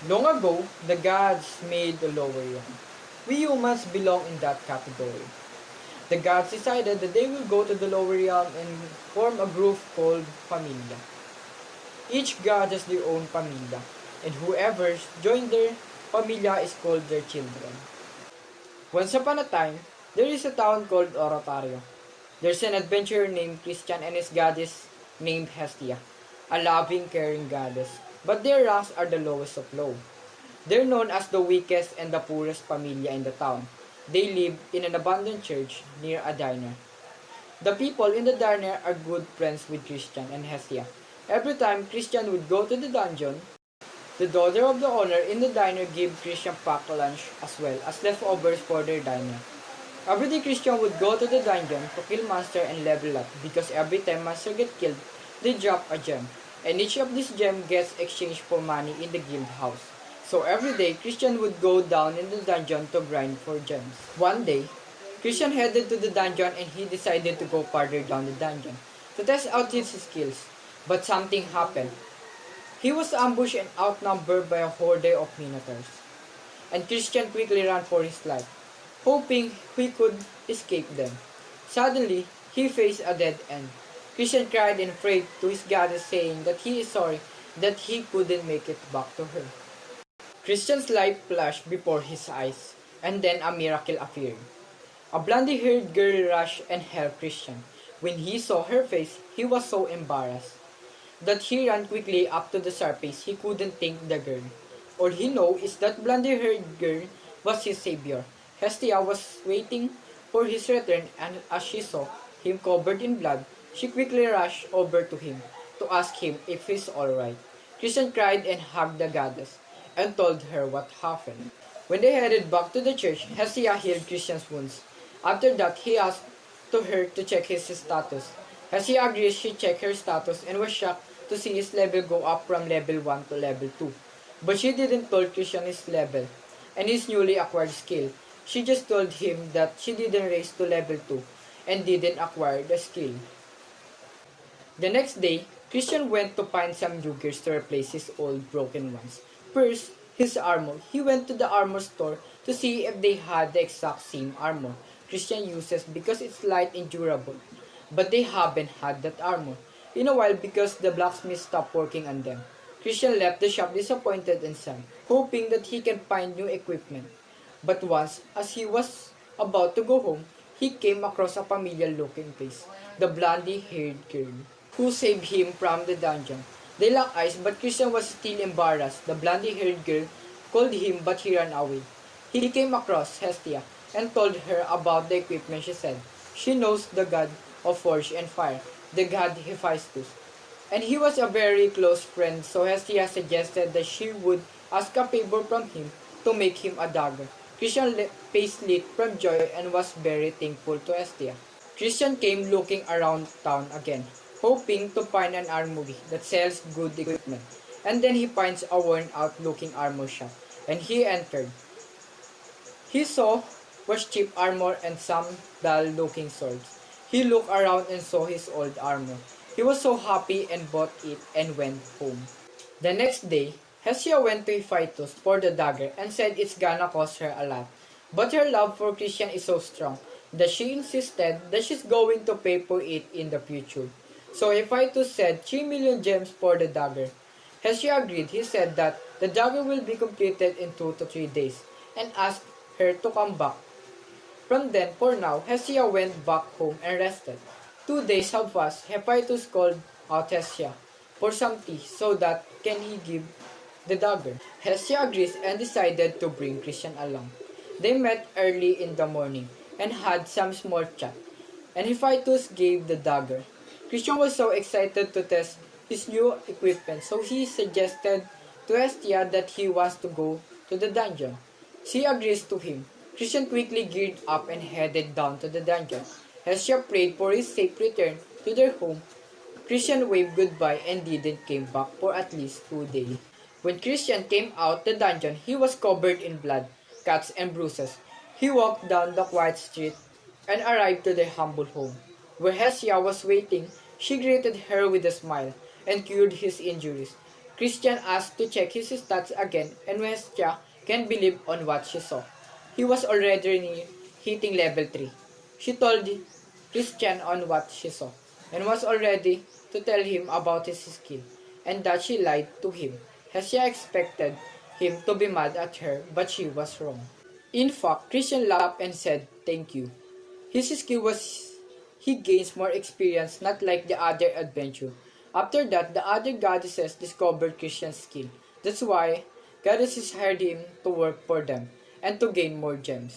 Long ago, the gods made the lower realm. We humans belong in that category. The gods decided that they will go to the lower realm and form a group called Familia. Each god has their own Familia, and whoever joined their Familia is called their children. Once upon a time, there is a town called Oratorio. There's an adventurer named Christian and his goddess named Hestia, a loving, caring goddess, but their ranks are the lowest of low. They're known as the weakest and the poorest familia in the town. They live in an abandoned church near a diner. The people in the diner are good friends with Christian and Hestia. Every time Christian would go to the dungeon, the daughter of the owner in the diner gave Christian packed lunch as well as leftovers for their diner. Every day Christian would go to the dungeon to kill monster and level up because every time monster get killed, they drop a gem. And each of these gems gets exchanged for money in the guild house. So every day, Christian would go down in the dungeon to grind for gems. One day, Christian headed to the dungeon and he decided to go farther down the dungeon to test out his skills. But something happened. He was ambushed and outnumbered by a horde of minotaurs. And Christian quickly ran for his life, hoping he could escape them. Suddenly, he faced a dead end. Christian cried and prayed to his goddess saying that he is sorry that he couldn't make it back to her. Christian's life flashed before his eyes, and then a miracle appeared. A blonde-haired girl rushed and helped Christian. When he saw her face, he was so embarrassed that he ran quickly up to the surface. He couldn't thank the girl. All he knows is that blonde-haired girl was his savior. Hestia was waiting for his return, and as she saw him covered in blood, she quickly rushed over to him to ask him if he's alright. Christian cried and hugged the goddess and told her what happened. When they headed back to the church, Hestia healed Christian's wounds. After that, he asked to her to check his status. Hestia agreed. She checked her status and was shocked to see his level go up from level 1 to level 2. But she didn't tell Christian his level and his newly acquired skill. She just told him that she didn't raise to level 2 and didn't acquire the skill. The next day, Christian went to find some new gears to replace his old broken ones. First, his armor. He went to the armor store to see if they had the exact same armor Christian uses because it's light and durable. But they haven't had that armor in a while because the blacksmith stopped working on them. Christian left the shop disappointed and sad, hoping that he can find new equipment. But once, as he was about to go home, he came across a familiar-looking face, the blondie-haired girl, who saved him from the dungeon. They locked eyes, but Christian was still embarrassed. The blondie-haired girl called him, but he ran away. He came across Hestia and told her about the equipment. She said she knows the god of forge and fire, the god Hephaestus, and he was a very close friend, so Hestia suggested that she would ask a favor from him to make him a dagger. Christian's face lit from joy and was very thankful to Hestia. Christian came looking around town again, hoping to find an armory that sells good equipment. And then he finds a worn-out looking armor shop, and he entered. He saw was cheap armor and some dull-looking swords. He looked around and saw his old armor. He was so happy and bought it and went home. The next day, Hestia went to Hephaestus for the dagger and said it's gonna cost her a lot. But her love for Christian is so strong that she insisted that she's going to pay for it in the future. So Hephaestus said 3 million gems for the dagger. Hestia agreed. He said that the dagger will be completed in 2 to 3 days and asked her to come back. From then, for now, Hestia went back home and rested. 2 days have passed. Hephaestus called out Hestia for some tea so that can he give the dagger. Hestia agrees and decided to bring Christian along. They met early in the morning and had some small chat, and Hephaestus gave the dagger. Christian was so excited to test his new equipment, so he suggested to Hestia that he wants to go to the dungeon. She agrees to him. Christian quickly geared up and headed down to the dungeon. Hestia prayed for his safe return to their home. Christian waved goodbye and didn't came back for at least 2 days. When Christian came out the dungeon, he was covered in blood, cuts and bruises. He walked down the quiet street and arrived to their humble home. Where Hestia was waiting, she greeted her with a smile and cured his injuries. Christian asked to check his stats again, and Hestia can't believe on what she saw. He was already hitting level 3. She told Christian on what she saw, and was all ready to tell him about his skill, and that she lied to him. Hestia expected him to be mad at her, but she was wrong. In fact, Christian laughed and said, "Thank you." His skill was he gains more experience, not like the other adventure. After that, the other goddesses discovered Christian's skill. That's why goddesses hired him to work for them and to gain more gems.